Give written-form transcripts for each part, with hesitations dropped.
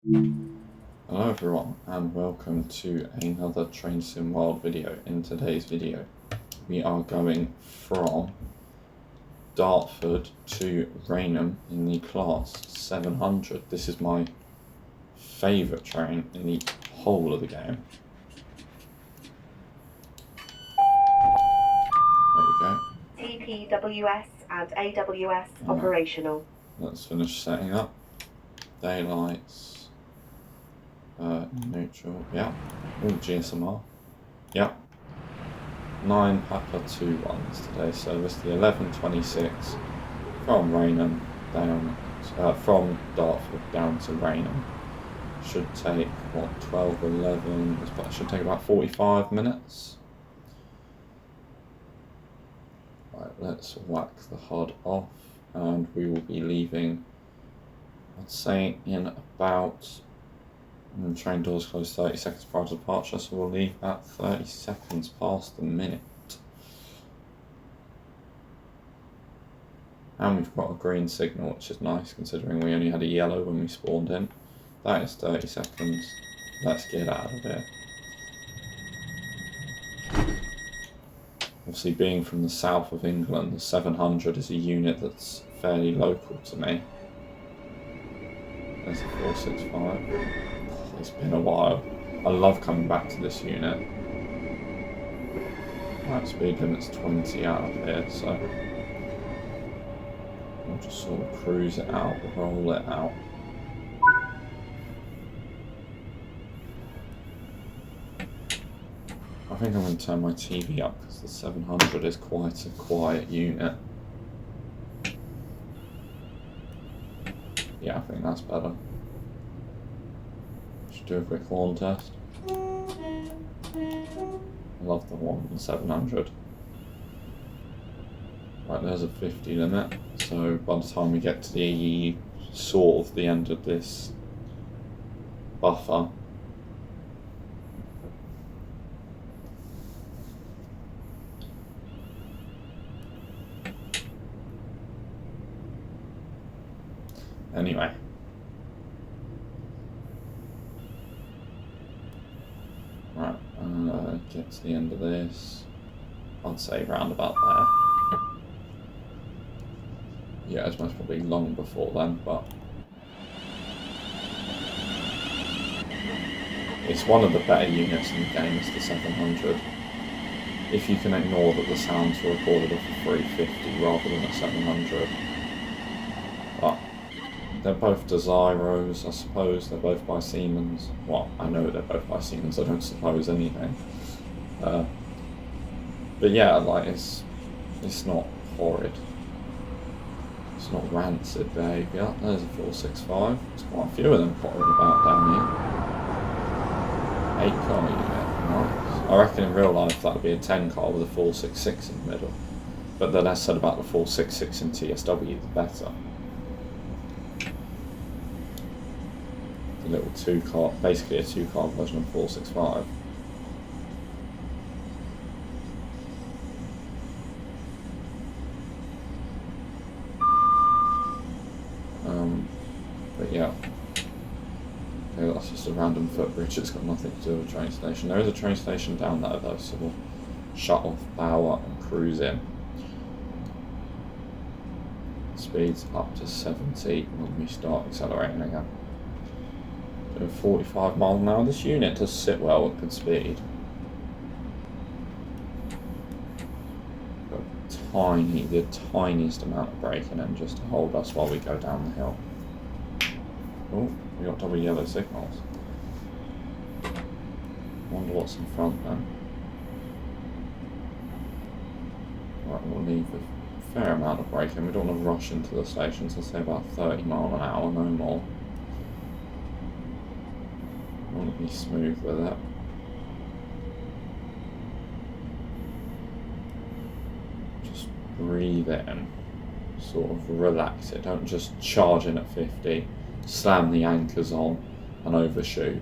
Hello everyone and welcome to another Train Sim World video. In today's video we are going from Dartford to Rainham in the class 700. This is my favourite train in the whole of the game. There we go. TPWS and AWS operational. Let's finish setting up. Daylights. Neutral, yeah. All GSMR, yeah. 9 Papa 2 ones today. Service the 1126 from Rainham down, from Dartford down to Rainham. Should take what 12, 11. It should take about 45 minutes. Right, let's whack the HUD off, and we will be leaving. I'd say in about. And the train doors close 30 seconds prior to departure, so we'll leave at 30 seconds past the minute. And we've got a green signal, which is nice considering we only had a yellow when we spawned in. That is 30 seconds. Let's get out of here. Obviously, being from the south of England, the 700 is a unit that's fairly local to me. There's a 465. It's been a while. I love coming back to this unit. Right, speed limit's 20 out of here, so we'll just sort of cruise it out, roll it out. I think I'm going to turn my TV up because the 700 is quite a quiet unit. Yeah, I think that's better. Do a quick horn test. I love the horn on the 700. Right, there's a 50 limit, so by the time we get to the sort of the end of this buffer, anyway. Right, get to the end of this. I'd say round about there. Yeah, it's most probably long before then, but it's one of the better units in the game, it's the 700. If you can ignore that the sounds were recorded off a 350 rather than a 700. But they're both Desiros, I suppose. They're both by Siemens. Well, I know they're both by Siemens. I don't suppose anything. But yeah, like it's not horrid. It's not rancid behaviour. There's a 465. There's quite a few of them potting about down here. 8 car unit. Nice. I reckon in real life that would be a 10 car with a 466 in the middle. But the less said about the 466 in TSW, the better. A little 2-car, basically a 2-car version of 465. But yeah, okay, that's just a random footbridge. It's got nothing to do with a train station. There is a train station down there though, so we'll shut off power and cruise in. Speed's up to 70 when we start accelerating again. 45 miles an hour. This unit does sit well at good speed. Got the tiniest amount of braking in just to hold us while we go down the hill. Oh, we got double yellow signals. Wonder what's in front then. Right, we'll leave a fair amount of braking. We don't want to rush into the station, so say about 30 miles an hour, no more. I want to be smooth with it. Just breathe it in. Sort of relax it. Don't just charge in at 50. Slam the anchors on and overshoot.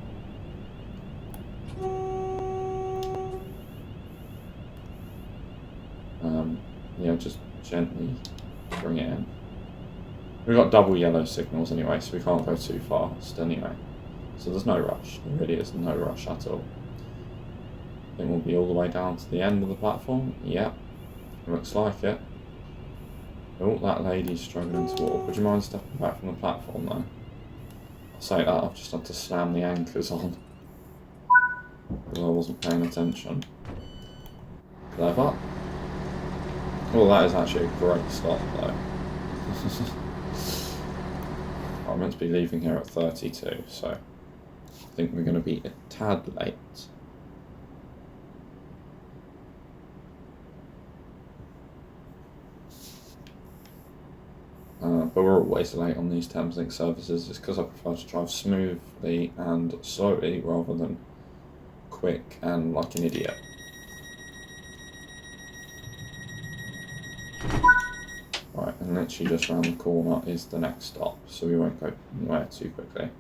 Yeah, just gently bring it in. We've got double yellow signals anyway, so we can't go too fast anyway. So there's no rush. There really is no rush at all. I think we'll be all the way down to the end of the platform. Yep, looks like it. Oh, that lady's struggling to walk. Would you mind stepping back from the platform though? I'll say that, I've just had to slam the anchors on. Because I wasn't paying attention. Clever. Well, that is actually a great stop though. I'm meant to be leaving here at 32, so I think we're going to be a tad late. But we're always late on these Thameslink services just because I prefer to drive smoothly and slowly rather than quick and like an idiot. Right, and literally just around the corner is the next stop, so we won't go anywhere too quickly.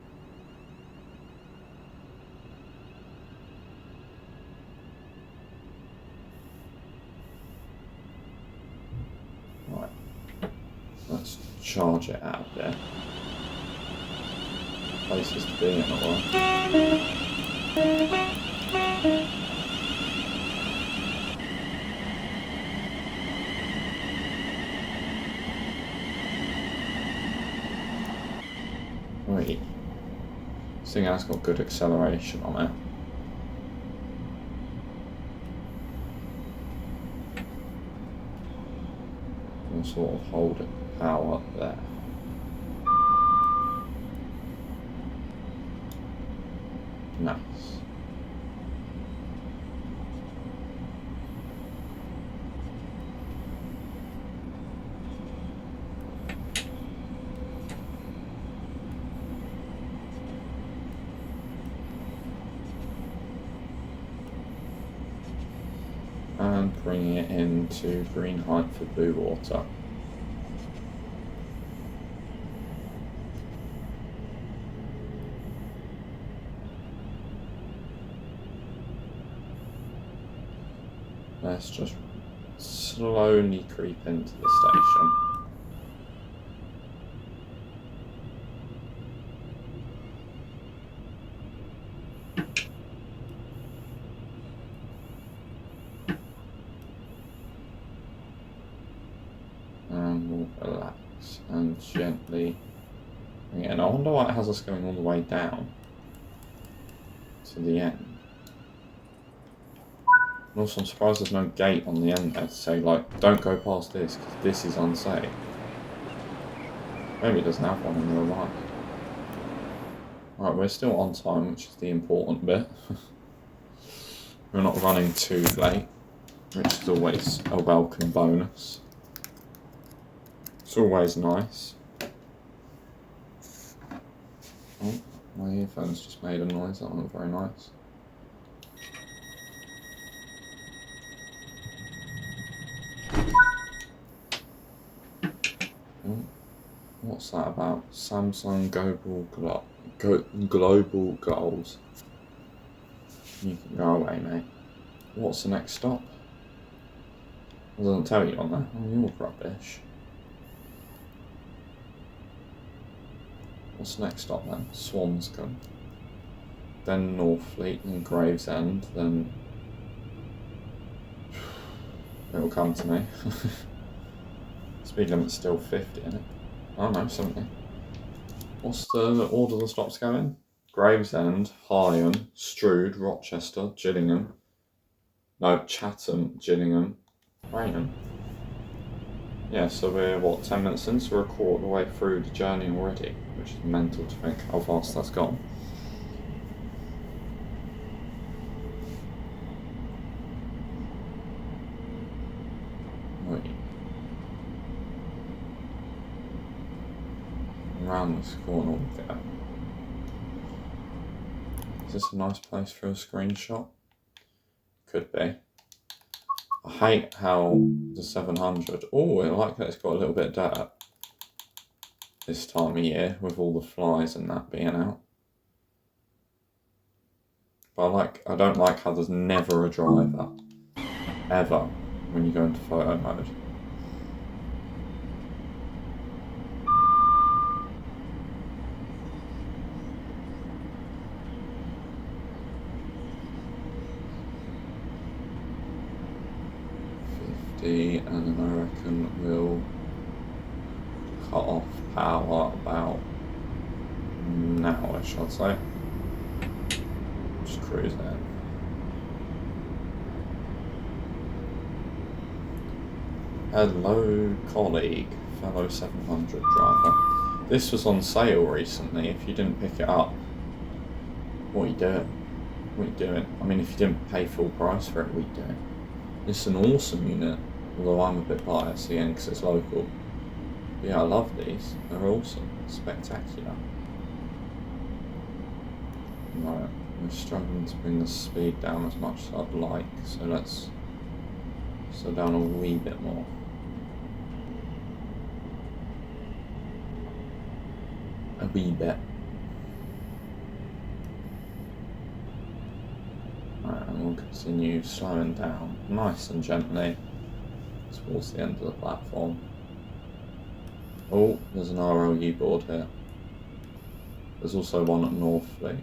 Right, let's charge it out there. Places to be in a while. Right. This thing has got good acceleration on it. We'll sort of hold it power there. Nice. And bringing it into green height for blue water. Let's just slowly creep into the station. And we'll relax and gently bring it in. I wonder why it has us going all the way down to the end. And also I'm surprised there's no gate on the end there to say like, don't go past this because this is unsafe. Maybe it doesn't have one in real life. Right, we're still on time, which is the important bit. We're not running too late, which is always a welcome bonus. It's always nice. Oh, my earphones just made a noise, that wasn't very nice. Oh, what's that about? Samsung global goals. You can go away, mate. What's the next stop? It doesn't tell you on there. Oh, you're rubbish. What's the next stop then? Swanscombe. Then Northfleet, then Gravesend, then... It'll come to me. Speed limit's still 50, isn't it? Oh no, 70. What's the order the stops go in? Gravesend, Hyam, Strood, Rochester, Gillingham. No, Chatham, Gillingham, Rainham. Yeah, so we're, what, 10 minutes in, so we're a quarter of the way through the journey already, which is mental to think how fast that's gone. Right. Around this corner we go. Is this a nice place for a screenshot? Could be. I hate how the 700... Oh, I like that it's got a little bit of dirt this time of year with all the flies and that being out. But I don't like how there's never a driver. Ever. When you go into photo mode. 50, and then I reckon we'll cut off power about now-ish, I'd say. Just cruise in. Hello, colleague, fellow 700 driver. This was on sale recently. If you didn't pick it up, what are you doing? What are you doing? I mean, if you didn't pay full price for it, what are you doing? It's an awesome unit, although I'm a bit biased again because it's local. But yeah, I love these. They're awesome. Spectacular. Right, we're struggling to bring the speed down as much as I'd like, so let's slow down a wee bit more. A wee bit. Right, and we'll continue slowing down nice and gently towards the end of the platform. Oh, there's an RLU board here. There's also one at Northfleet.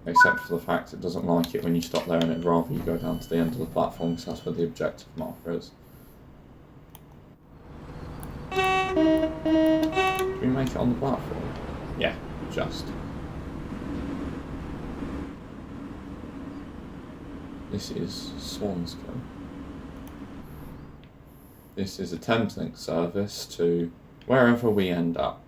Except for the fact it doesn't like it when you stop there and it'd rather you go down to the end of the platform because that's where the objective marker is. Did we make it on the platform? Yeah, just. This is Swanscombe. This is a Thameslink service to wherever we end up.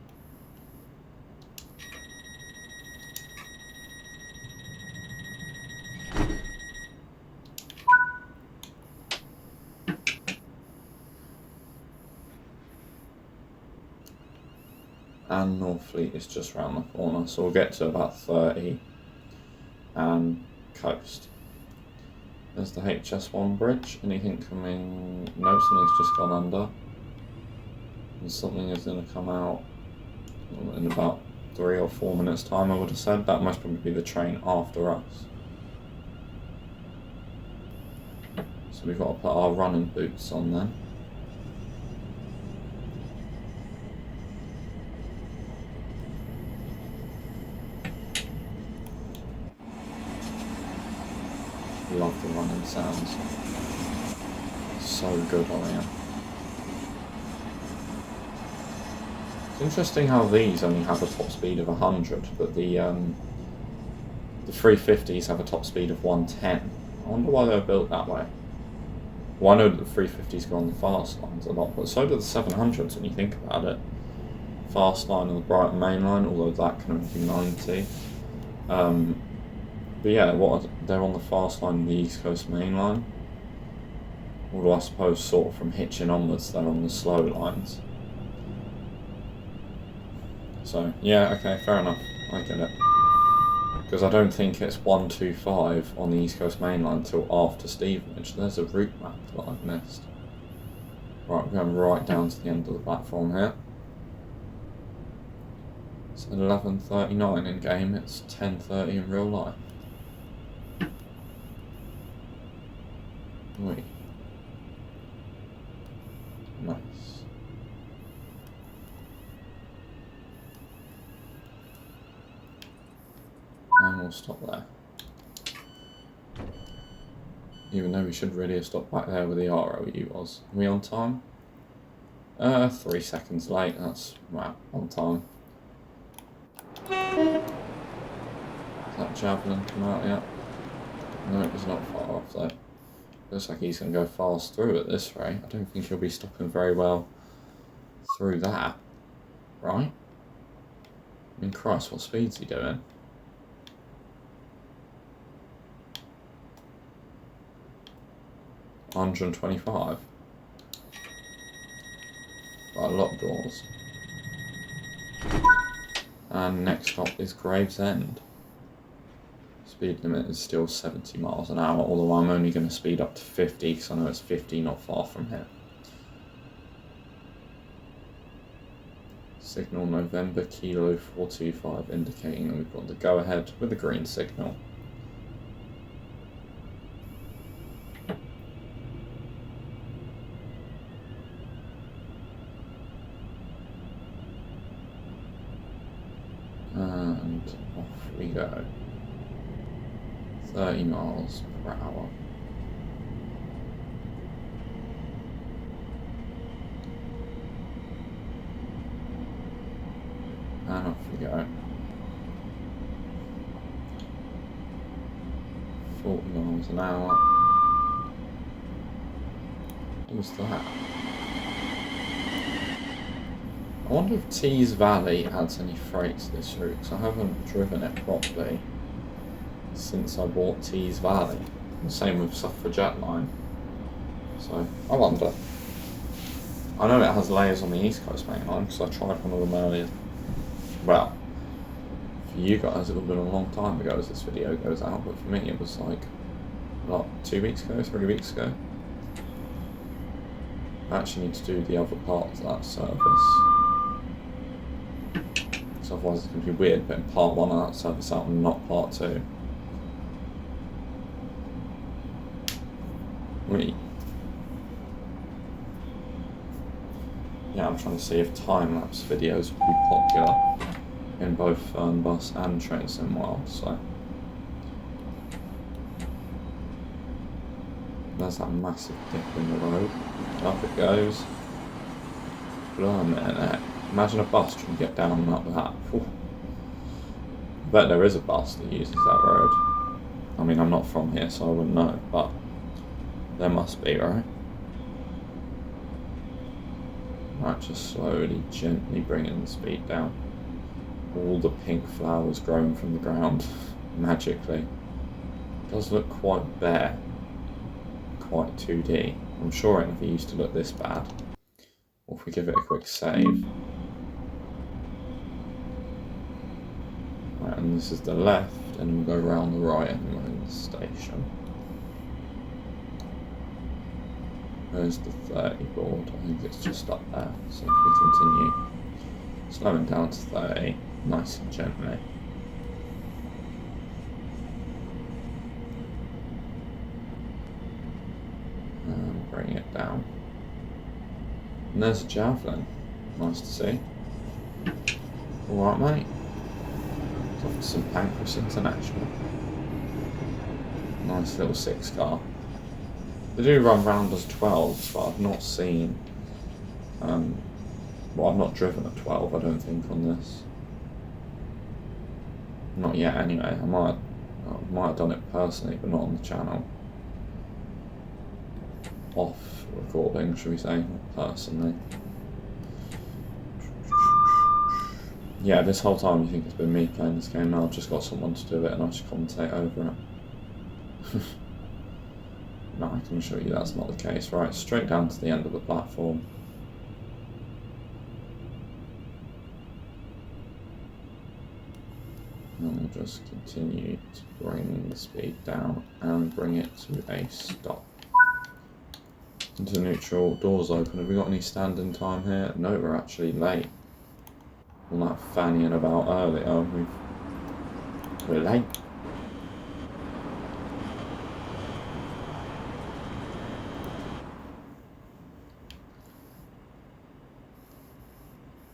And Northfleet is just round the corner, so we'll get to about 30 and coast. There's the HS1 bridge. Anything coming? No, something's just gone under. And something is going to come out in about 3 or 4 minutes' time, I would have said. That must probably be the train after us. So we've got to put our running boots on then. Love the running sounds. So good on here. It's interesting how these only have a top speed of 100, but the 350s have a top speed of 110. I wonder why they were built that way. Well, I know that the 350s go on the fast lines a lot, but so do the 700s when you think about it. Fast line and the Brighton main line, although that can only do 90. But yeah, they're on the fast line and the East Coast main line. Although I suppose sort of from Hitchin onwards they're on the slow lines. So yeah, okay, fair enough. I get it. Because I don't think it's 125 on the East Coast main line until after Stevenage. There's a route map that I've missed. Right, we're going right down to the end of the platform here. It's 11:39 in game, it's 10:30 in real life. Wait. Nice. And we'll stop there. Even though we should really have stopped back there where the ROU was. Are we on time? 3 seconds late, that's, wow, on time. Has that javelin come out yet? No, it's not far off though. Looks like he's going to go fast through at this rate. I don't think he'll be stopping very well through that. Right? I mean, Christ, what speed's he doing? $125. Got a lot of doors. And next stop is Gravesend. Speed limit is still 70 miles an hour, although I'm only going to speed up to 50 because I know it's 50 not far from here. Signal November Kilo 425 indicating that we've got the go ahead with the green signal. And off we go. 30 miles per hour. And off we go. 40 miles an hour. What was that? I wonder if Tees Valley adds any freight to this route, because I haven't driven it properly since I bought Tees Valley. The same with Suffragette Line. So, I wonder. I know it has layers on the East Coast Main Line, because I tried one of them earlier. Well, for you guys it would have been a long time ago as this video goes out, but for me it was like, what, 2 weeks ago, 3 weeks ago? I actually need to do the other part of that service. So otherwise it's going to be weird putting part 1 of that service out and not part 2. Wait. Yeah, I'm trying to see if time-lapse videos would be popular in both Fernbus and Train Sim World, so. There's that massive dip in the road. Up it goes. Blimey, imagine a bus trying to get down like that. Whew. I bet there is a bus that uses that road. I mean, I'm not from here, so I wouldn't know, but there must be, right? Right, just slowly, gently bringing the speed down. All the pink flowers growing from the ground, magically. It does look quite bare. Quite 2D. I'm sure it never used to look this bad. Or if we give it a quick save. Right, and this is the left, and we'll go around the right and we're in the station. There's the 30 board. I think it's just up there. So if we continue slowing down to 30, nice and gently. And bring it down. And there's a javelin. Nice to see. Alright, mate. It's off to St Pancras International. Nice little 6-car. They do run round as 12s, but I've not seen. Well, I've not driven a 12, I don't think, on this. Not yet, anyway. I might have done it personally, but not on the channel. Off recording, should we say, not personally. Yeah, this whole time you think it's been me playing this game, now I've just got someone to do it and I should commentate over it. No, I can assure you that's not the case. Right, straight down to the end of the platform. And we'll just continue to bring the speed down and bring it to a stop. Into neutral, doors open. Have we got any standing time here? No, we're actually late. All that fannying about earlier, we're late.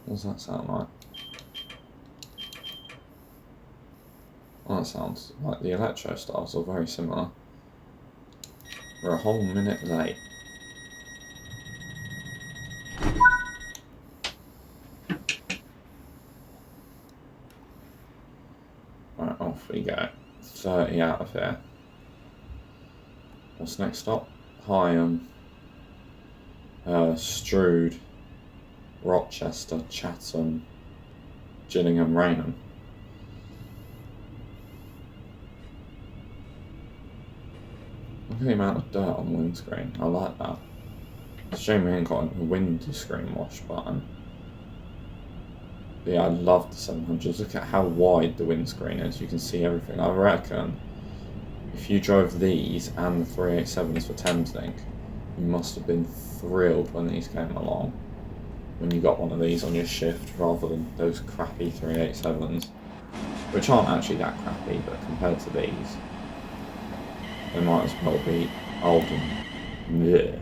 What does that sound like? Well, that sounds like the electro styles are very similar. We're a whole minute late. Right, off we go. 30 out of here. What's next stop? Higham, Strood, Rochester, Chatham, Gillingham, Rainham. Look at the amount of dirt on the windscreen. I like that. It's a shame we ain't got a window screen wash button. But yeah, I love the 700s. Look at how wide the windscreen is. You can see everything. I reckon if you drove these and the 387s for Thameslink, you must have been thrilled when these came along. When you got one of these on your shift rather than those crappy 387s. Which aren't actually that crappy, but compared to these, they might as well be old and bleh.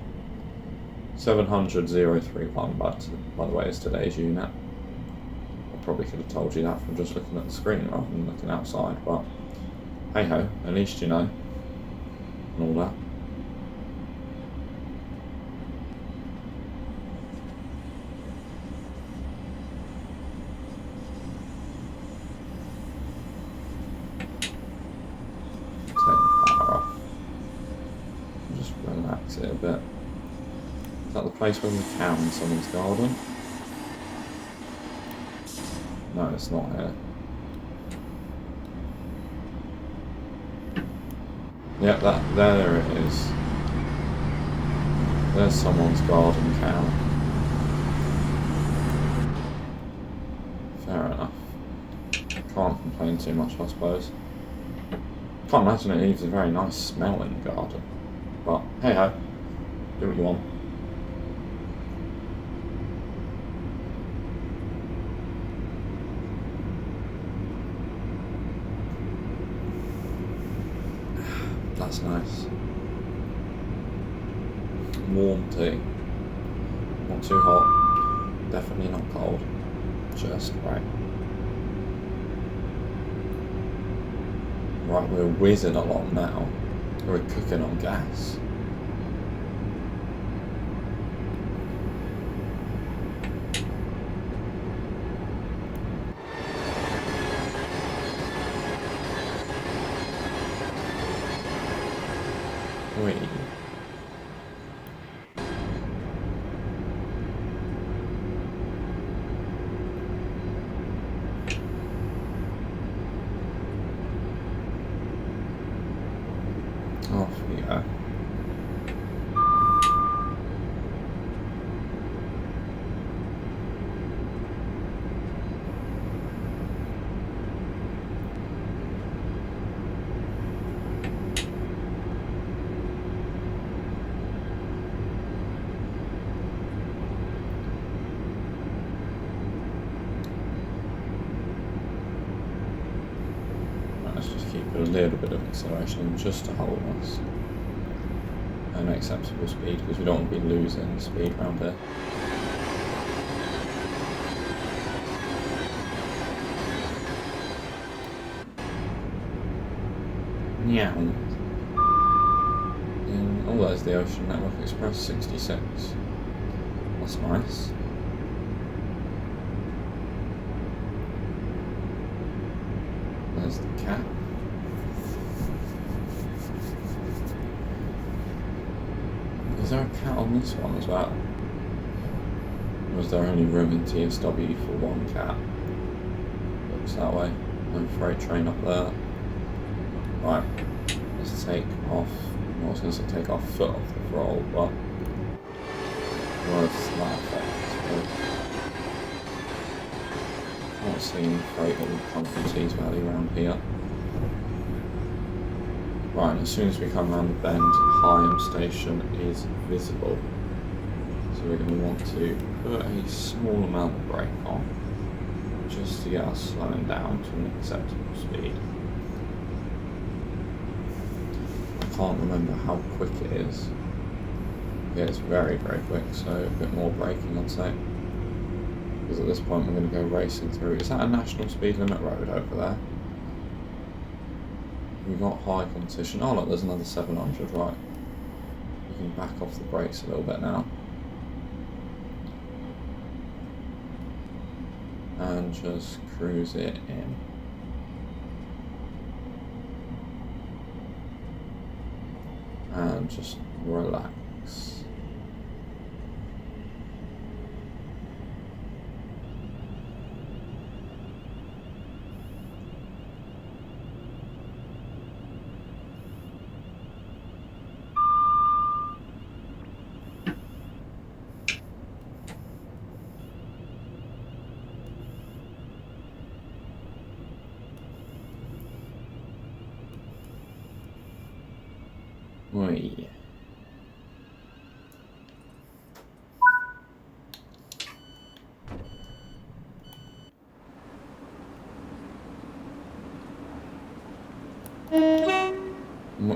700,031 by the way is today's unit. I probably could have told you that from just looking at the screen rather than looking outside, but hey ho, at least you know. And all that. Take the power off. Just relax it a bit. Is that the place where we cow in someone's garden? No, it's not here. Yep, there it is. There's someone's garden cow. Fair enough. Can't complain too much, I suppose. Can't imagine it leaves a very nice smell in the garden. But hey ho, do what you want. That's nice. Warm tea. Not too hot. Definitely not cold. Just right. Right, we're whizzing along now. We're cooking on gas. Wait. Off we go. Let's just keep a little bit of acceleration in just to hold us at an acceptable speed, because we don't want to be losing speed around here. Yeah. Oh, there's the Ocean Network Express 66. That's nice. There's the cat. Is there a cat on this one as well? Or is there only room in TSW for one cat? Looks that way. No freight train up there. Right, let's take off. I was going to say take our foot off the throttle, but what's that effect, I suppose? Can't see any freight that would come from Tees Valley around here. Right, and as soon as we come around the bend, Higham Station is visible. So we're going to want to put a small amount of brake on, just to get us slowing down to an acceptable speed. I can't remember how quick it is. Yeah, it's very, very quick, so a bit more braking, I'd say. Because at this point we're going to go racing through. Is that a national speed limit road over there? We've got high competition. Oh look, there's another 700, right. We can back off the brakes a little bit now. And just cruise it in. And just relax. Oi.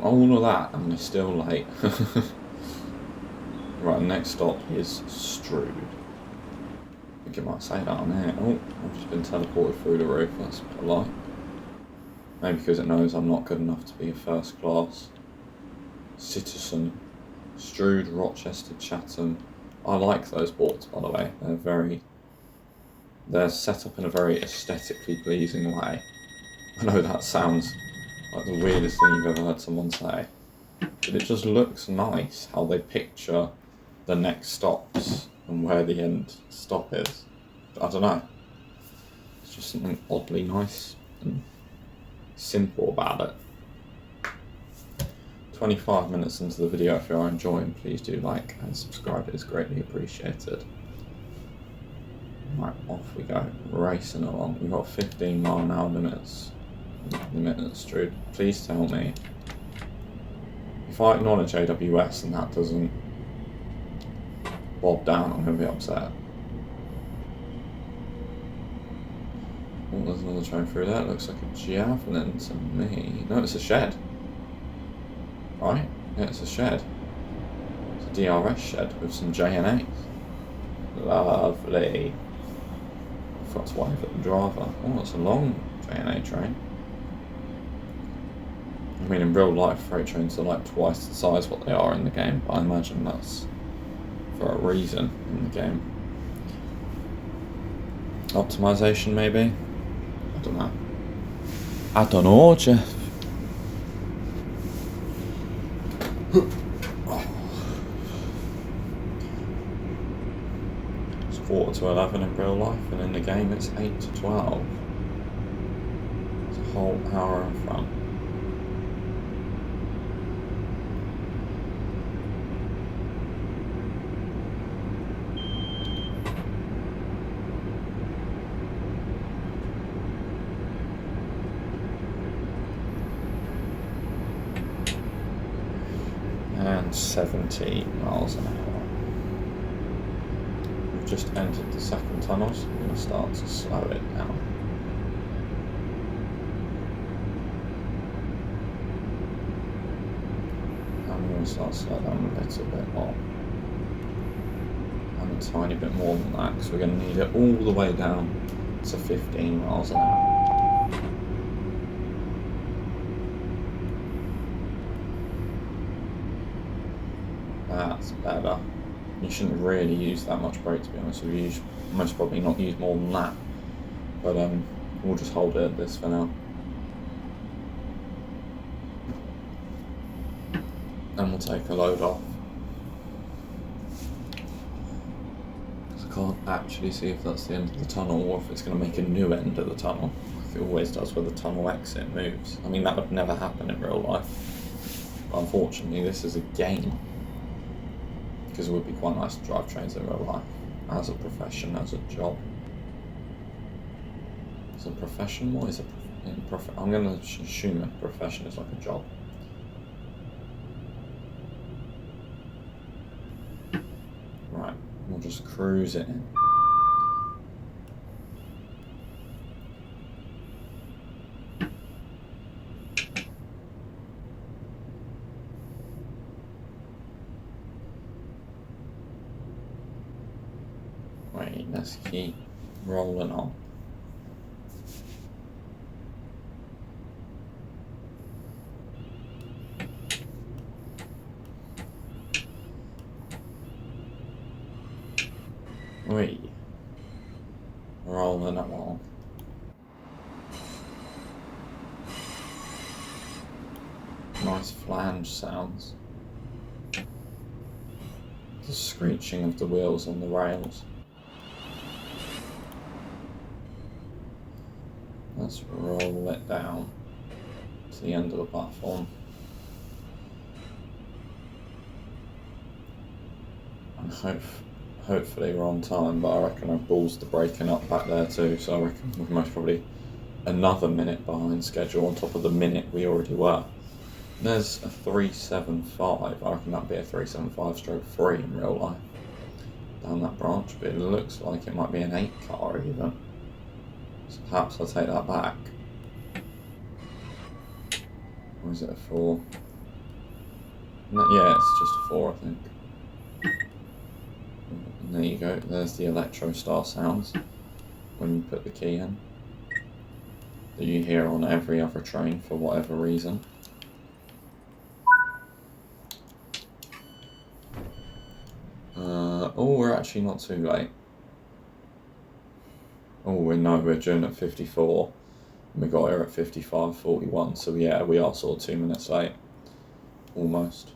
All of that and we're still late. Right, next stop is Strood. I think it might say that on there. Oh, I've just been teleported through the roof, that's polite. Maybe because it knows I'm not good enough to be a first class citizen. Strood, Rochester, Chatham. I like those boards, by the way. They're set up in a very aesthetically pleasing way. I know that sounds like the weirdest thing you've ever heard someone say, but it just looks nice how they picture the next stops and where the end stop is. I don't know. It's just something oddly nice and simple about it. 25 minutes into the video. If you are enjoying, please do like and subscribe. It is greatly appreciated. Right, off we go, racing along. We've got 15-mile-an-hour limits. Strood. Please tell me if I acknowledge AWS and that doesn't bob down, I'm going to be upset. Oh, there's another train through there. It looks like a javelin to me. No, it's a shed. Right? Yeah, it's a shed. It's a DRS shed with some J&As. Lovely. I forgot to wave at the driver. Oh, it's a long J&A train. I mean, in real life, freight trains are like twice the size what they are in the game, but I imagine that's for a reason in the game. Optimization, maybe? I don't know. I don't know, Jeff. It's 4 to 11 in real life, and in the game it's 8 to 12. It's a whole hour in front. And 70 miles an hour. We've just entered the second tunnel, so we're going to start to slow it down. I'm going to start to slow down a little bit more. And a tiny bit more than that, because we're going to need it all the way down to 15 miles an hour. That's better. You shouldn't really use that much brake, to be honest with you. You should most probably not use more than that. But we'll just hold it at this for now. And we'll take a load off. Because I can't actually see if that's the end of the tunnel or if it's going to make a new end of the tunnel. Like it always does where the tunnel exit moves. I mean, that would never happen in real life. But unfortunately, this is a game. Because it would be quite nice to drive trains in real life, as a profession, as a job. Is a profession? What is a profession? I'm going to assume a profession is like a job. Right, we'll just cruise it in. Wait, let's keep rolling on. Wait, rolling along. Nice flange sounds. The screeching of the wheels on the rails. Let's roll it down to the end of the platform. And hopefully we're on time, but I reckon I've balls to breaking up back there too, so I reckon we're most probably another minute behind schedule on top of the minute we already were. There's a 375, I reckon that'd be a 375/3 in real life down that branch, but it looks like it might be an 8 car even. So perhaps I'll take that back. Or is it a 4? No, yeah, it's just a 4, I think. And there you go, there's the Electro Star sounds when you put the key in. that you hear on every other train for whatever reason. Oh, we're actually not too late. Oh, we're due at 54. And we got here at 55:41, so yeah, we are sort of 2 minutes late. Almost.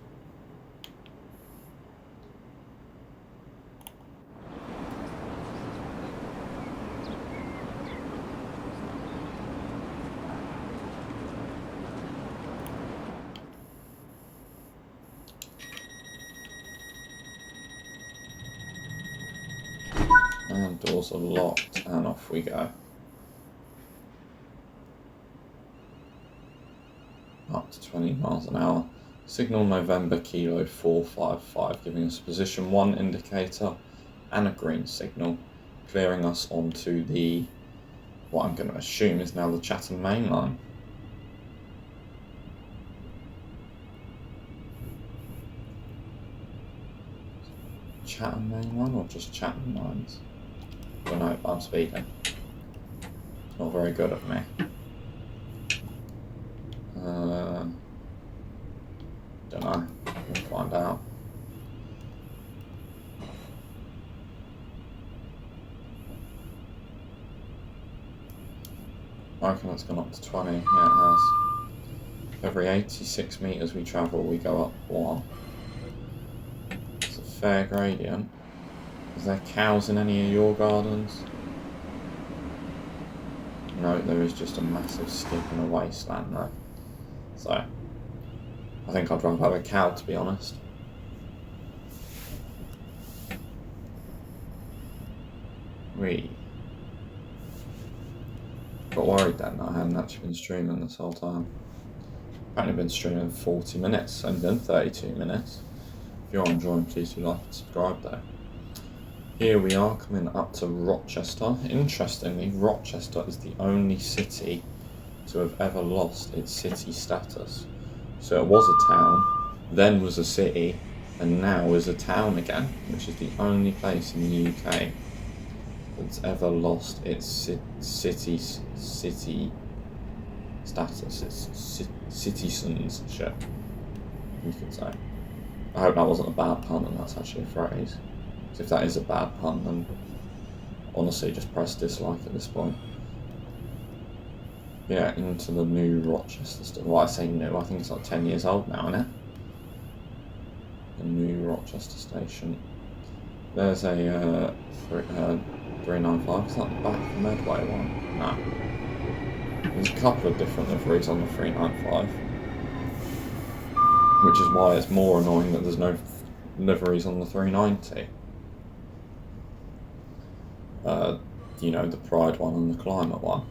And doors are locked, and off we go. Up to 20 miles an hour. Signal November Kilo 455, giving us a position 1 indicator and a green signal, clearing us onto the, what I'm going to assume is now the Chatham Main Line. Chatham Main Line or just Chatham Lines? I don't know, I'm speeding. It's not very good of me. Don't know. We'll find out. I reckon that's gone up to 20. Yeah, it has. Every 86 metres we travel, we go up 1. It's a fair gradient. Is there cows in any of your gardens? No, there is just a massive skip in a wasteland though. So, I think I'd rather have a cow, to be honest. Got worried then that I hadn't actually been streaming this whole time. Apparently been streaming 40 minutes, only done 32 minutes. If you're enjoying, please do like and subscribe though. Here we are coming up to Rochester. Interestingly, Rochester is the only city to have ever lost its city status. So it was a town, then was a city, and now is a town again, which is the only place in the UK that's ever lost its city status, its citizenship, you could say. I hope that wasn't a bad pun and that's actually a phrase. Because if that is a bad pun, then honestly just press dislike at this point. Yeah, into the new Rochester station. Well, I say new, I think it's like 10 years old now, isn't it? The new Rochester station. There's a 395, is that the back of the Medway one? No. There's a couple of different liveries on the 395. Which is why it's more annoying that there's no liveries on the 390. You know, the Pride one and the Climate one.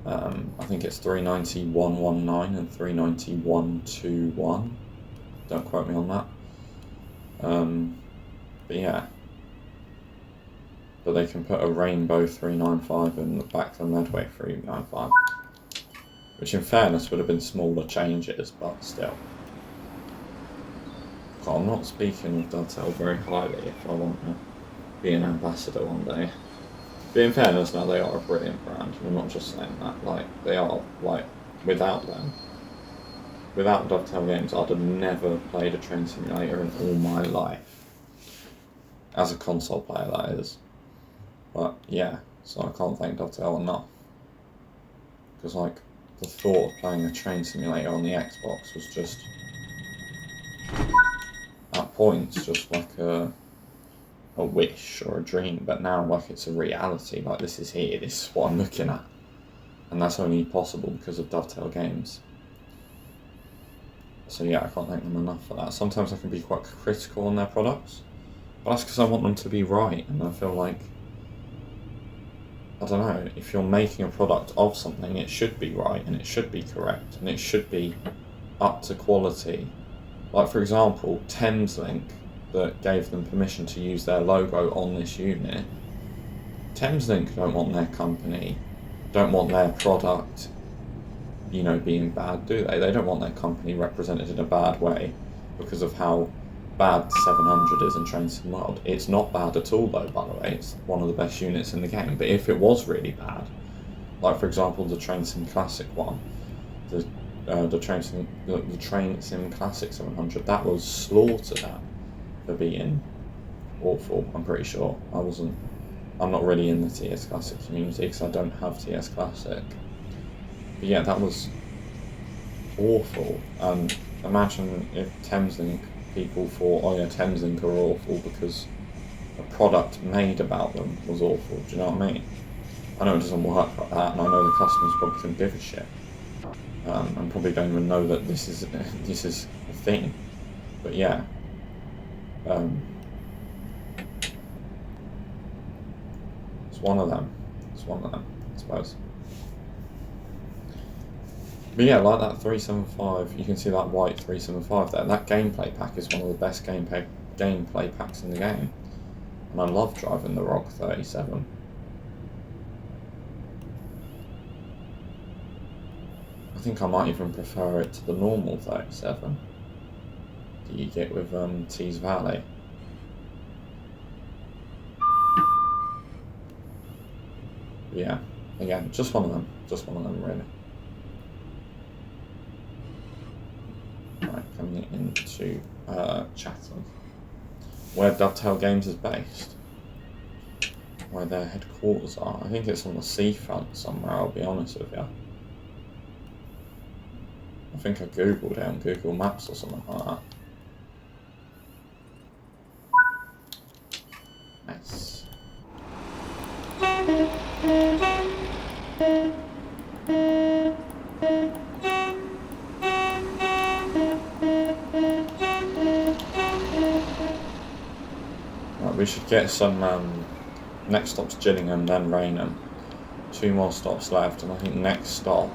I think it's 390-119 and 390-121. Don't quote me on that. But yeah. But they can put a Rainbow 395 in the back of the Medway 395. Which in fairness would have been smaller changes, but still. I'm not speaking of Dovetail very highly if I want to be an ambassador one day. But in fairness, now they are a brilliant brand. We're not just saying that. Like, they are, like, without them, without Dovetail Games, I'd have never played a train simulator in all my life. As a console player, that is. But, yeah, so I can't thank Dovetail enough. Because, like, the thought of playing a train simulator on the Xbox was just, at points, just like a wish or a dream, but now like it's a reality. Like, this is here, this is what I'm looking at, and that's only possible because of Dovetail Games. So yeah, I can't thank them enough for that. Sometimes I can be quite critical on their products, but that's because I want them to be right, and I feel like, I don't know, if you're making a product of something, it should be right, and it should be correct, and it should be up to quality. Like, for example, Thameslink, that gave them permission to use their logo on this unit. Thameslink don't want their company, don't want their product, you know, being bad, do they? They don't want their company represented in a bad way because of how bad 700 is in Train Sim World. It's not bad at all though, by the way. It's one of the best units in the game. But if it was really bad, Like for example, the Train Sim Classic one, the Train Sim Classic 700, that was slaughtered at for being awful. I'm pretty sure. I'm not really in the TS Classic community because I don't have TS Classic. But yeah, that was awful. And imagine if Thameslink people thought, oh yeah, Thameslink are awful because a product made about them was awful. Do you know what I mean? I know it doesn't work like that, and I know the customers probably couldn't give a shit, and probably don't even know that this is a thing. But yeah, it's one of them. It's one of them, I suppose. But yeah, like that 375, you can see that white 375 there. That gameplay pack is one of the best gameplay packs in the game, and I love driving the ROG 37. I think I might even prefer it to the normal 37 that you get with Tees Valley. Yeah, again, just one of them really. Right, coming into Chatham, where Dovetail Games is based, where their headquarters are. I think it's on the seafront somewhere, I'll be honest with you. I think I googled it on Google Maps or something like that. Nice. Right, we should get some, next stop's Gillingham, then Rainham. 2 more stops left, and I think next stop,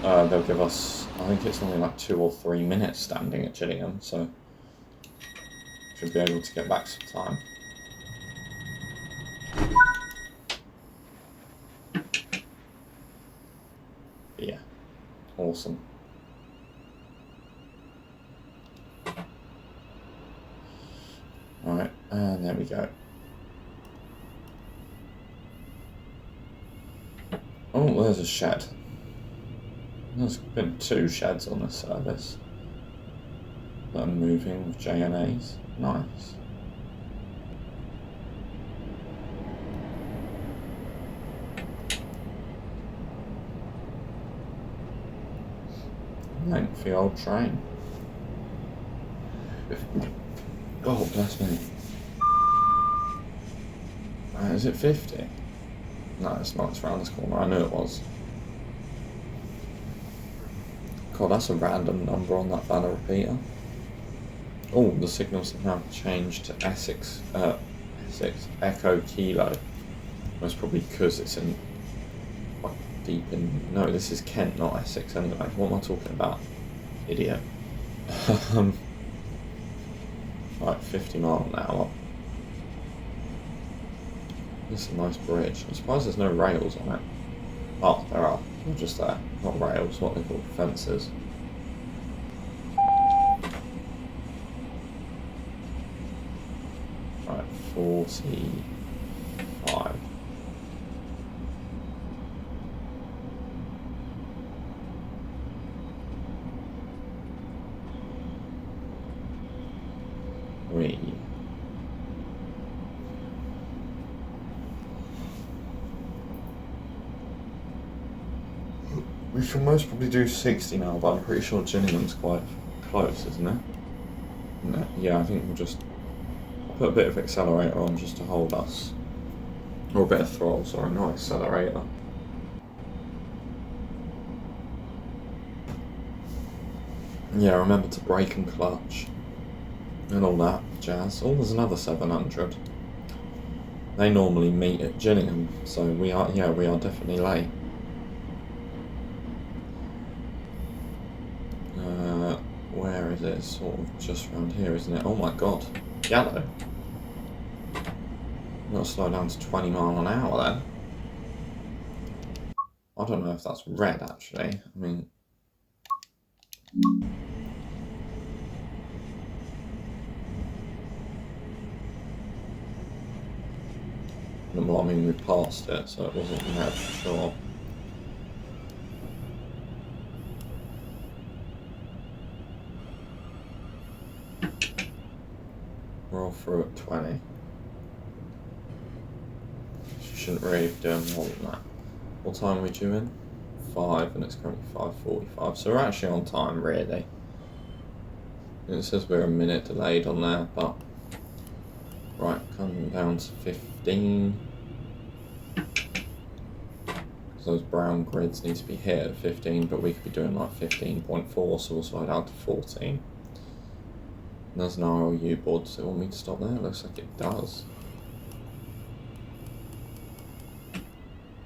they'll give us, I think it's only like 2 or 3 minutes standing at Gillingham, so should be able to get back some time. But yeah, awesome. Alright, and there we go. Oh, there's a shed. There's been 2 sheds on this service that are moving with JNAs. Nice. Lengthy old train. Oh, bless me. Is it 50? No, it's not. It's around this corner. I knew it was. God, that's a random number on that banner repeater. Oh, the signals have now changed to Essex Echo Kilo. That's probably because it's in like deep in. No, this is Kent, not Essex. Anyway, what am I talking about? Idiot. Like 50 miles an hour. This is a nice bridge. I'm surprised there's no rails on it. Oh, there are. They're just there. Not rails, what they call fences. Right, 45. We should most probably do 60 now, but I'm pretty sure Gillingham's quite close, isn't it? No, yeah, I think we'll just put a bit of accelerator on just to hold us. Or a bit of throttle, sorry, not accelerator. Yeah, remember to brake and clutch. And all that jazz. Oh, there's another 700. They normally meet at Gillingham, so we are definitely late. Where is it? Sort of just around here, isn't it? Oh my god. Yellow. I've got to slow down to 20 miles an hour then. I don't know if that's red actually. I mean... Well, I mean, we passed it, so it wasn't red for sure. We're all through at 20. Shouldn't really be doing more than that. What time are we due in? 5, and it's currently 5:45. So we're actually on time, really. It says we're a minute delayed on there, but right, coming down to 15. So those brown grids need to be hit at 15, but we could be doing like 15.4, so we'll slide down to 14. And there's an RLU board. Does it want me to stop there? It looks like it does.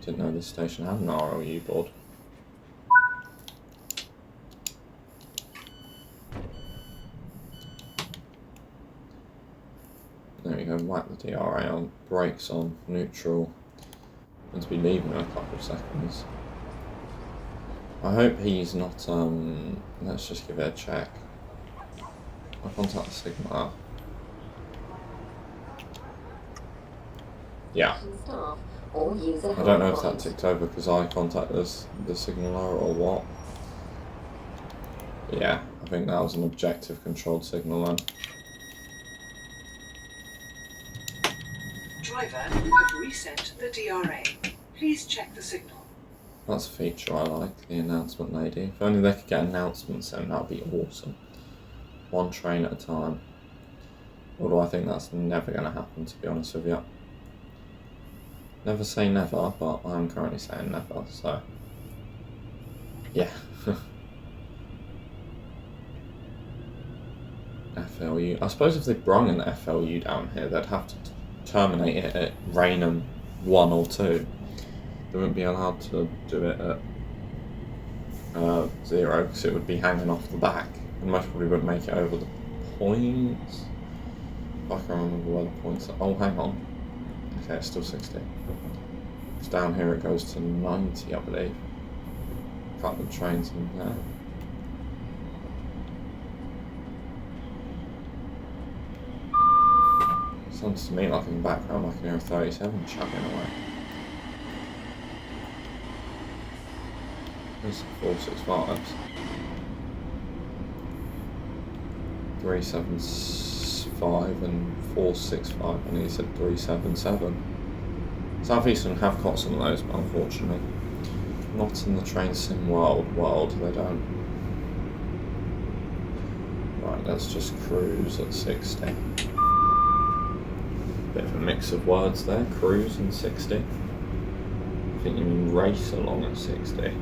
Didn't know this station had an RLU board. There we go, whack the DRA on, brakes on, neutral. Going to be leaving in a couple of seconds. I hope he's not, let's just give it a check. I'll contact the signaller. Yeah. I don't know if that ticked over because I contacted the signaller or what. Yeah, I think that was an objective controlled signal then. Driver, have reset the DRA. Please check the signal. That's a feature I like, the announcement lady. If only they could get announcements then, that would be awesome. One train at a time. Although I think that's never going to happen, to be honest with you. Never say never, but I'm currently saying never, so... yeah. FLU. I suppose if they brung an FLU down here, they'd have to terminate it at Rainham 1 or 2. They wouldn't be allowed to do it at 0 because it would be hanging off the back and most probably wouldn't make it over the points. If I can remember where the points are. Oh, hang on. Okay, it's still 60. It's down here, it goes to 90, I believe. A couple of trains in there. Sounds to me like in the background I can hear a 37 chugging away. There's 465s. 375 and 465, and he said 377. Southeastern have got some of those, but unfortunately not in the train sim world, they don't. Right, let's just cruise at 60. Bit of a mix of words there, cruise and 60. I think you mean race along at 60. There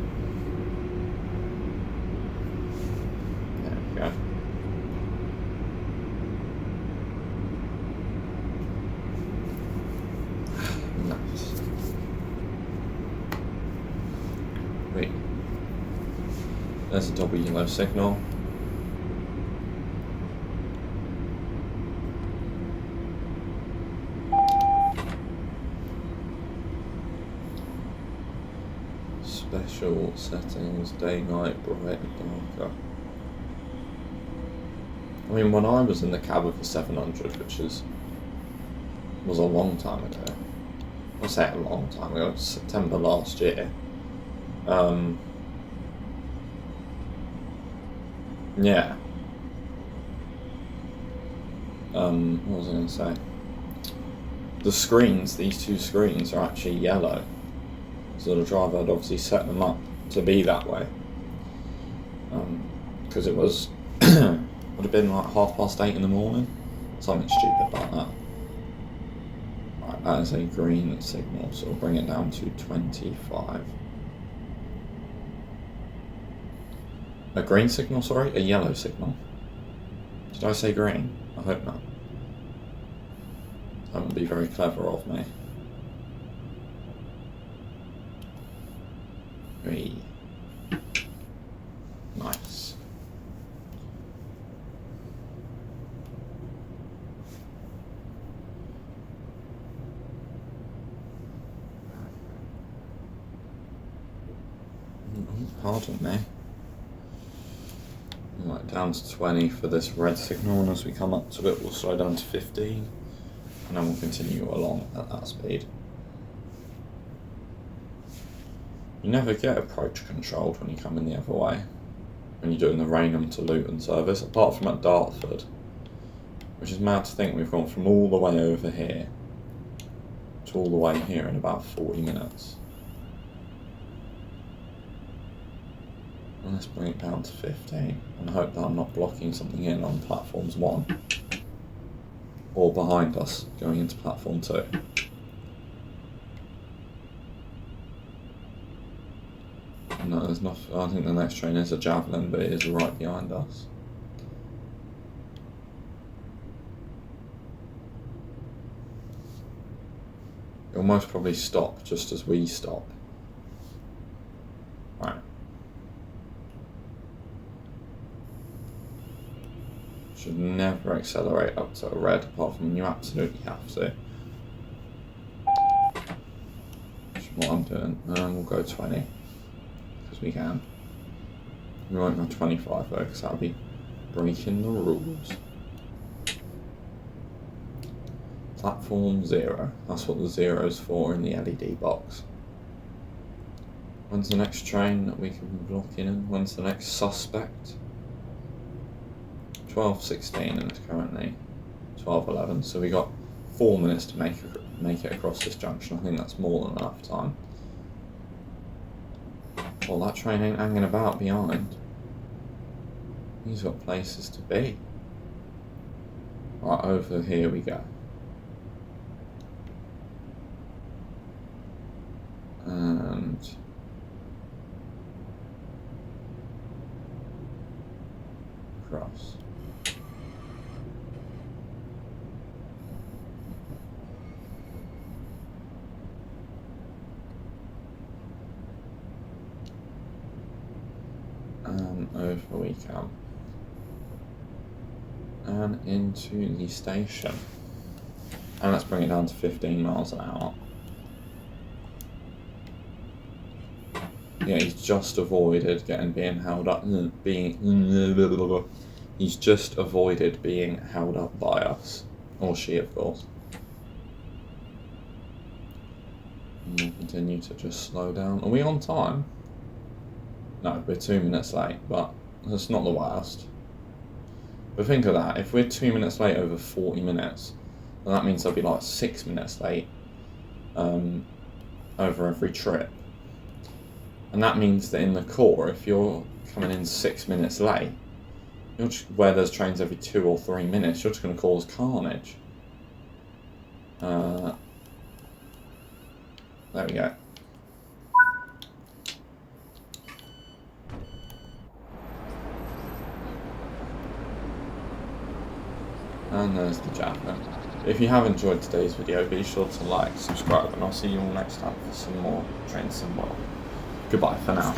we go. Nice. Wait. There's a double yellow signal. Special settings, day, night, bright, darker. I mean, when I was in the cab of the 700, which was a long time ago, I say a long time ago, it was September last year. Yeah. What was I going to say? The screens, these two screens, are actually yellow. So the driver had obviously set them up to be that way. Because it was, would have been like 8:30 in the morning. Something stupid like that. Right, that is a green signal, so we'll bring it down to 25. A green signal, sorry? A yellow signal. Did I say green? I hope not. That would be very clever of me. 3. Nice. Pardon me. Right, down to 20 for this red signal, and as we come up to it, we'll slow down to 15, and then we'll continue along at that speed. You never get approach controlled when you come in the other way, when you're doing the Rainham to Luton service, apart from at Dartford. Which is mad to think we've gone from all the way over here to all the way here in about 40 minutes. And let's bring it down to 15 and hope that I'm not blocking something in on platforms 1 or behind us going into platform 2. No, there's not. I think the next train is a Javelin, but it is right behind us. It'll most probably stop just as we stop. Right. Should never accelerate up to a red, apart from when you absolutely have to. Which is what I'm doing. And we'll go 20. Because we can. We won't go 25 though, because that'll be breaking the rules. Platform 0. That's what the 0's for in the LED box. When's the next train that we can be blocking in? When's the next suspect? 12:16 and it's currently 12:11. So we got 4 minutes to make it across this junction. I think that's more than enough time. Well, that train ain't hanging about behind. He's got places to be. Right, over here we go. And cross. And over we come. And into the station. And let's bring it down to 15 miles an hour. Yeah, he's just avoided being held up. He's just avoided being held up by us. Or she, of course. And we'll continue to just slow down. Are we on time? No, we're 2 minutes late, but that's not the worst. But think of that, if we're 2 minutes late over 40 minutes, then that means there'll be like 6 minutes late over every trip. And that means that in the core, if you're coming in 6 minutes late, where there's trains every 2 or 3 minutes, you're just going to cause carnage. There we go. And there's the Javelin. If you have enjoyed today's video, be sure to like, subscribe, and I'll see you all next time for some more Train Sim World. Goodbye for now.